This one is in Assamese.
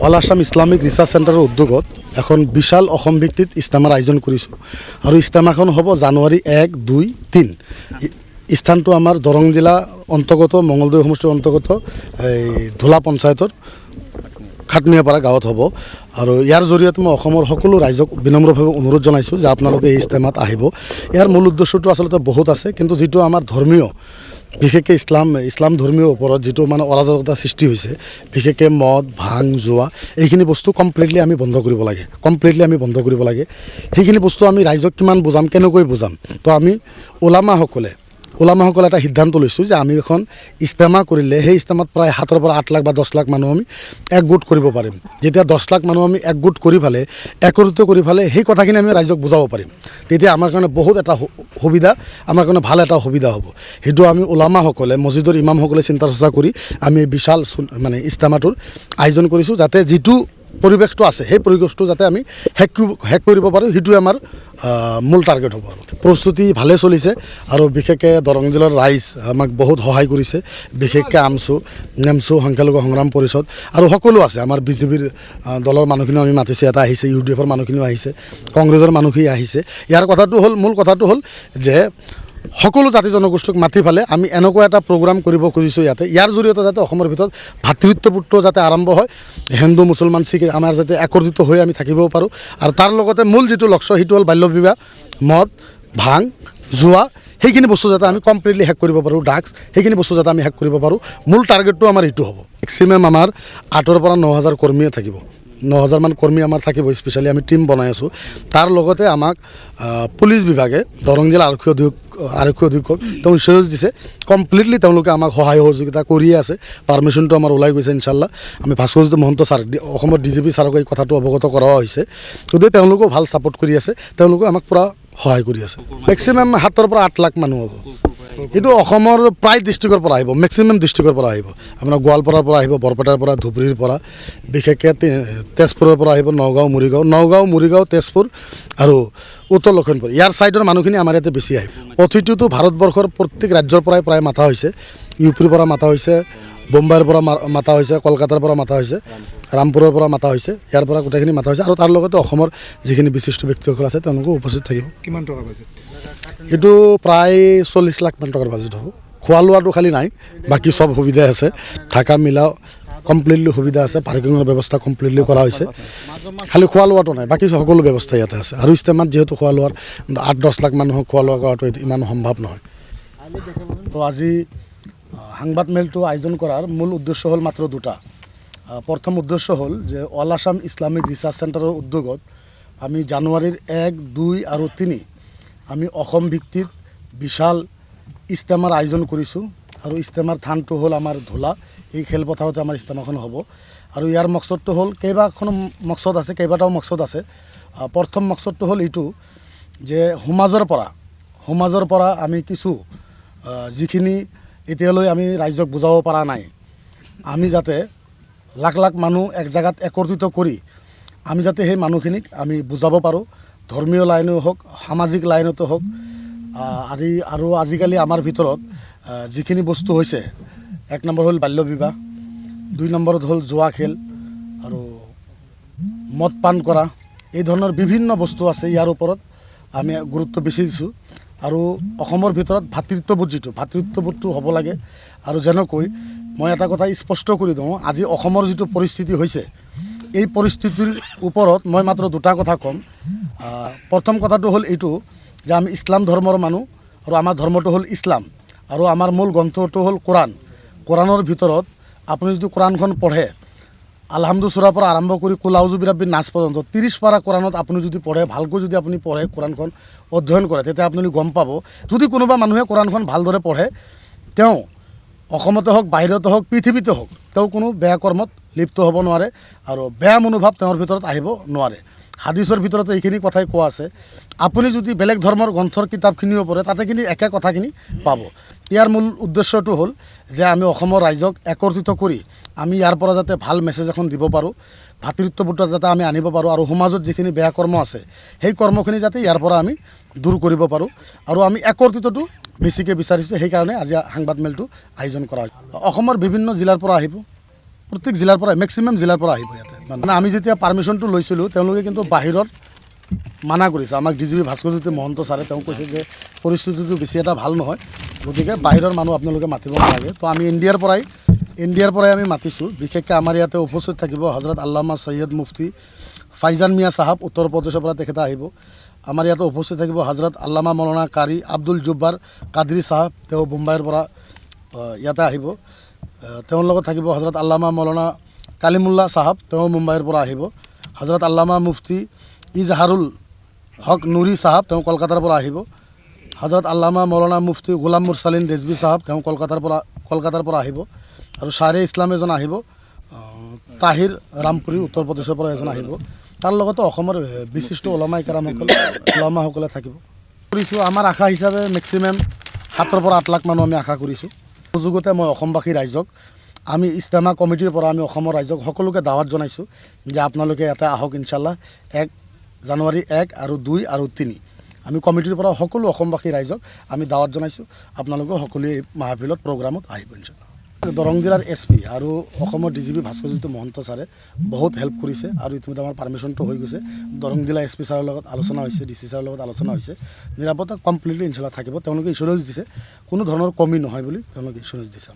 অল আসাম ইসলামিক ৰিসাৰ্চ সেন্টাৰেৰ উদ্যোগত এখন বিশাল অসম ভিত্তিত ইস্তেমাৰ আয়োজন কৰিছোঁ আৰু ইস্তেমাখন হ'ব জানুৱাৰী 1, 2, 3। স্থানটো আমাৰ দৰং জিলা অন্তৰ্গত মঙলদৈ সমষ্টিৰ অন্তৰ্গত এই ধোলা পঞ্চায়তৰ খাটমিয়াপাৰা গাঁৱত হ'ব। আৰু ইয়াৰ জৰিয়তে মই অসমৰ সকলো ৰাইজক বিনম্ৰভাৱে অনুৰোধ জনাইছোঁ যে আপোনালোকে এই ইস্তেমাত আহিব। ইয়াৰ মূল উদ্দেশ্যটো আচলতে বহুত আছে, কিন্তু যিটো আমাৰ ধৰ্মীয় বিশেষকৈ ইছলাম ধৰ্মীয় ওপৰত যিটো মানে অৰাজকতা সৃষ্টি হৈছে, বিশেষকৈ মদ ভাং জুৱা এইখিনি বস্তু কমপ্লিটলি আমি বন্ধ কৰিব লাগে। সেইখিনি বস্তু আমি ৰাইজক কিমান বুজাম, কেনেকৈ বুজাম। তো আমি ওলামাসকলে এটা সিদ্ধান্ত লৈছোঁ যে আমি এখন ইস্তেমা কৰিলে সেই ইস্তেমাত প্ৰায় 7 পৰা 8 লাখ বা 10 লাখ মানুহ আমি একগোট কৰিব পাৰিম। যেতিয়া 10 লাখ মানুহ আমি একগোট কৰি পেলাই একত্ৰিত কৰি পেলাই সেই কথাখিনি আমি ৰাইজক বুজাব পাৰিম, তেতিয়া আমাৰ কাৰণে বহুত এটা সুবিধা, আমাৰ কাৰণে ভাল এটা সুবিধা হ'ব। সেইটো আমি ওলামাসকলে মছজিদৰ ইমামসকলে চিন্তা চৰ্চা কৰি আমি বিশাল মানে ইস্তেমাটোৰ আয়োজন কৰিছোঁ, যাতে যিটো পৰিৱেশটো আছে সেই পৰিৱেশটো যাতে আমি শেষ কৰিব পাৰোঁ, সেইটোৱে আমাৰ মূল টাৰ্গেট হ'ব। আৰু প্ৰস্তুতি ভালে চলিছে আৰু বিশেষকৈ দৰং জিলাৰ ৰাইজ আমাক বহুত সহায় কৰিছে, বিশেষকৈ নেমচু সংখ্যালঘু সংগ্ৰাম পৰিষদ আৰু সকলো আছে। আমাৰ বিজেপিৰ দলৰ মানুহখিনিও আমি মাতিছে, এটা আহিছে, UDFৰ মানুহখিনিও আহিছে, কংগ্ৰেছৰ মানুহখিনি আহিছে। ইয়াৰ মূল কথাটো হ'ল যে সকলো জাতি জনগোষ্ঠীক মাতি পেলাই আমি এনেকুৱা এটা প্ৰগ্ৰাম কৰিব খুজিছোঁ ইয়াতে, ইয়াৰ জৰিয়তে যাতে অসমৰ ভিতৰত ভাতৃত্ববোধ যাতে আৰম্ভ হয়, হিন্দু মুছলমান শিখ আমাৰ যাতে একত্ৰিত হৈ আমি থাকিব পাৰোঁ। আৰু তাৰ লগতে মূল যিটো লক্ষ্য সেইটো হ'ল বাল্য বিবাহ, মদ ভাং জুৱা সেইখিনি বস্তু যাতে আমি কমপ্লিটলি শেষ কৰিব পাৰোঁ, ড্ৰাগছ সেইখিনি বস্তু যাতে আমি শেষ কৰিব পাৰোঁ। মূল টাৰ্গেটটো আমাৰ এইটো হ'ব। মেক্সিমাম আমাৰ 8,000 পৰা 9,000 কৰ্মীয়ে থাকিব, 9,000 মান কৰ্মী আমাৰ থাকিব। স্পেচিয়েলি আমি টিম বনাই আছোঁ। তাৰ লগতে আমাক পুলিচ বিভাগে দৰং জিলা আৰক্ষী অধীক্ষক তেওঁ ইনচাৰ্জ দিছে, কমপ্লিটলি তেওঁলোকে আমাক সহায় সহযোগিতা কৰিয়ে আছে। পাৰ্মিশ্যনটো আমাৰ ওলাই গৈছে ইনশাল্লাহ। আমি ভাস্কৰজ্যোতি মহন্ত ছাৰ অসমৰ DGP ছাৰক এই কথাটো অৱগত কৰা হৈছে, গতিকে তেওঁলোকেও ভাল ছাপোৰ্ট কৰি আছে, তেওঁলোকে আমাক পূৰা সহায় কৰি আছে। মেক্সিমাম 7 পৰা 8 লাখ মানুহ হ'ব। এইটো অসমৰ প্ৰায় ডিষ্ট্ৰিক্টৰ পৰা আহিব, মেক্সিমাম ডিষ্ট্ৰিক্টৰ পৰা আহিব। আপোনাৰ গোৱালপাৰাৰ পৰা আহিব, বৰপেটাৰ পৰা, ধুবুৰীৰ পৰা, বিশেষকৈ তেজপুৰৰ পৰা আহিব, নগাঁও, মৰিগাঁও, তেজপুৰ আৰু উত্তৰ লখিমপুৰ। ইয়াৰ ছাইডৰ মানুহখিনি আমাৰ ইয়াতে বেছি আহিব। অতিথিটো ভাৰতবৰ্ষৰ প্ৰত্যেক ৰাজ্যৰ পৰাই প্ৰায় মাতা হৈছে। UPৰ পৰা মাতা হৈছে, বোম্বাইৰ পৰা মাতা হৈছে, কলকাতাৰ পৰা মাতা হৈছে, ৰামপুৰৰ পৰা মাতা হৈছে, ইয়াৰ পৰা গোটেইখিনি মাতা হৈছে। আৰু তাৰ লগতে অসমৰ যিখিনি বিশিষ্ট ব্যক্তিসকল আছে তেওঁলোকো উপস্থিত থাকিব। কিমান টকা বাজেট? এইটো প্ৰায় 40 লাখ মান টকাৰ বাজেট হ'ব। খোৱা লোৱাটো খালী নাই, বাকী চব সুবিধাই আছে। থাকা মিলা কমপ্লিটলি সুবিধা আছে, পাৰ্কিঙৰ ব্যৱস্থা কমপ্লিটলি কৰা হৈছে। খালী খোৱা লোৱাটো নাই, বাকী সকলো ব্যৱস্থা ইয়াতে আছে। আৰু ইস্তেমাত যিহেতু খোৱা লোৱাৰ 8-10 লাখ মানুহক খোৱা লোৱা কৰাটো ইমান সম্ভৱ নহয়। তো আজি সাংবাদ মেলটো আয়োজন কৰাৰ মূল উদ্দেশ্য হ'ল মাত্ৰ দুটা। প্ৰথম উদ্দেশ্য হ'ল যে অল আসাম ইছলামিক ৰিচাৰ্চ চেণ্টাৰৰ উদ্যোগত আমি জানুৱাৰীৰ 1, 2 আৰু 3 আমি অসম ভিত্তিত বিশাল ইস্তেমাৰ আয়োজন কৰিছোঁ। আৰু ইস্তেমাৰ থানটো হ'ল আমাৰ ধোলা, এই খেলপথাৰতে আমাৰ ইস্তেমাখন হ'ব। আৰু ইয়াৰ মকচদটো হ'ল কেইবাখনো মকচদ আছে। প্ৰথম মকচদটো হ'ল এইটো যে সমাজৰ পৰা আমি কিছু যিখিনি এতিয়ালৈ আমি ৰাইজক বুজাব পৰা নাই, আমি যাতে লাখ লাখ মানুহ এক জেগাত একত্ৰিত কৰি আমি যাতে সেই মানুহখিনিক আমি বুজাব পাৰোঁ, ধৰ্মীয় লাইনো হওক, সামাজিক লাইনতো হওক। আৰু আজিকালি আমাৰ ভিতৰত যিখিনি বস্তু হৈছে, 1 নম্বৰ হ'ল বাল্য বিবাহ, 2 নম্বৰত হ'ল জুৱা খেল আৰু মদ পান কৰা, এই ধৰণৰ বিভিন্ন বস্তু আছে। ইয়াৰ ওপৰত আমি গুৰুত্ব বেছি দিছোঁ। আৰু অসমৰ ভিতৰত ভাতৃত্ববোধটো হ'ব লাগে। আৰু যেনেকৈ মই এটা কথা স্পষ্ট কৰি দিওঁ, আজি অসমৰ যিটো পৰিস্থিতি হৈছে, এই পৰিস্থিতিৰ ওপৰত মই মাত্ৰ দুটা কথা ক'ম। প্ৰথম কথাটো হ'ল এইটো যে আমি ইছলাম ধৰ্মৰ মানুহ আৰু আমাৰ ধৰ্মটো হ'ল ইছলাম। আৰু আমাৰ মূল গ্ৰন্থটো হ'ল কোৰাণৰ ভিতৰত আপুনি যদি কোৰাণখন পঢ়ে, আলহামদু সূৰাৰ পৰা আৰম্ভ কৰি কুল আউযু বিৰাব্বিন নাছ পৰ্যন্ত 30 পাৰা কোৰাণত আপুনি যদি পঢ়ে, ভালকৈ যদি আপুনি পঢ়ে, কোৰাণখন অধ্যয়ন কৰে, তেতিয়া আপুনি গম পাব। যদি কোনোবা মানুহে কোৰাণখন ভালদৰে পঢ়ে, তেওঁ অসমতে হওক, বাহিৰতে হওক, পৃথিৱীতে হওক, তেওঁ কোনো বেয়া কৰ্মত লিপ্ত হ'ব নোৱাৰে আৰু বেয়া মনোভাৱ তেওঁৰ ভিতৰত আহিব নোৱাৰে। হাদিছৰ ভিতৰত এইখিনি কথাই কোৱা আছে। আপুনি যদি বেলেগ ধৰ্মৰ গ্ৰন্থৰ কিতাপখিনিও পঢ়ে, তাতে কিন্তু একে কথাখিনি পাব। ইয়াৰ মূল উদ্দেশ্যটো হ'ল যে আমি অসমৰ ৰাইজক একত্ৰিত কৰি আমি ইয়াৰ পৰা যাতে ভাল মেছেজ এখন দিব পাৰোঁ, ভাতৃত্ববোধ যাতে আমি আনিব পাৰোঁ, আৰু সমাজত যিখিনি বেয়া কৰ্ম আছে সেই কৰ্মখিনি যাতে ইয়াৰ পৰা আমি দূৰ কৰিব পাৰোঁ। আৰু আমি একত্ৰিতটো বেছিকৈ বিচাৰিছোঁ, সেইকাৰণে আজি সাংবাদ মেলটো আয়োজন কৰা হৈছে। অসমৰ বিভিন্ন জিলাৰ পৰা আহিব, প্ৰত্যেক জিলাৰ পৰা মেক্সিমাম জিলাৰ পৰা আহিব ইয়াতে মানে আমি যেতিয়া পাৰ্মিশ্যনটো লৈছিলোঁ তেওঁলোকে কিন্তু বাহিৰত মানা কৰিছে আমাক DGP ভাস্কৰজ্যোতি মহন্ত ছাৰে তেওঁ কৈছে যে পৰিস্থিতিটো বেছি এটা ভাল নহয় গতিকে বাহিৰৰ মানুহ আপোনালোকে মাতিব নালাগে তো আমি ইণ্ডিয়াৰ পৰাই আমি মাতিছোঁ বিশেষকৈ আমাৰ ইয়াতে উপস্থিত থাকিব হজৰত আল্লামা সৈয়দ মুফতি ফাইজান মিয়া চাহাব উত্তৰ প্ৰদেশৰ পৰা তেখেতে আহিব আমাৰ ইয়াতে উপস্থিত থাকিব হজৰত আল্লামা মৌলানা কাৰী আব্দুল জব্বাৰ কাদৰী চাহাব তেওঁ মুম্বাইৰ পৰা ইয়াতে আহিব তেওঁৰ লগত থাকিব হজৰত আল্লামা মৌলানা কালিমুল্লাহ চাহাব তেওঁ মুম্বাইৰ পৰা আহিব হজৰত আল্লামা মুফতি ইজহাৰুল হক নুৰী চাহাব তেওঁ কলকাতাৰ পৰা আহিব হজৰত আল্লামা মৌলানা মুফতি গোলাম মুৰচালিন ৰেজবি চাহাব তেওঁ কলকাতাৰ পৰা আহিব আৰু শ্বাৰে ইছলাম এজন আহিব তাহিৰ ৰামপুৰী উত্তৰ প্ৰদেশৰ পৰা এজন আহিব তাৰ লগতে অসমৰ বিশিষ্ট ওলামাসকলে থাকিব কৰিছোঁ আমাৰ আশা হিচাপে মেক্সিমাম 7 পৰা 8 লাখ মানুহ আমি আশা কৰিছোঁ সুযোগতে মই অসমবাসী ৰাইজক আমি ইজতেমা কমিটিৰ পৰা আমি অসমৰ ৰাইজক সকলোকে দাৱাত জনাইছোঁ যে আপোনালোকে ইয়াতে আহক ইনশাল্লাহ 1 জানুৱাৰী 1 আৰু 2 আৰু 3 আমি কমিটিৰ পৰা সকলো অসমবাসী ৰাইজক আমি দাৱাত জনাইছোঁ আপোনালোকে সকলোৱে এই মাহফিলত প্ৰগ্ৰামত আহিব ইনশাল্লাহ দৰং জিলাৰ SP আৰু অসমৰ DGP ভাস্কৰজ্যোতি মহন্ত ছাৰে বহুত হেল্প কৰিছে আৰু ইতিমধ্যে আমাৰ পাৰ্মিশ্যনটো হৈ গৈছে দৰং জিলা SP ছাৰৰ লগত আলোচনা হৈছে DC ছাৰৰ লগত আলোচনা হৈছে নিৰাপত্তা কমপ্লিটলি ইনশাল্লাহ থাকিব তেওঁলোকে ইনচুৰেঞ্চ দিছে কোনো ধৰণৰ কমি নহয় বুলি তেওঁলোকে ইনচুৰেঞ্চ দিছে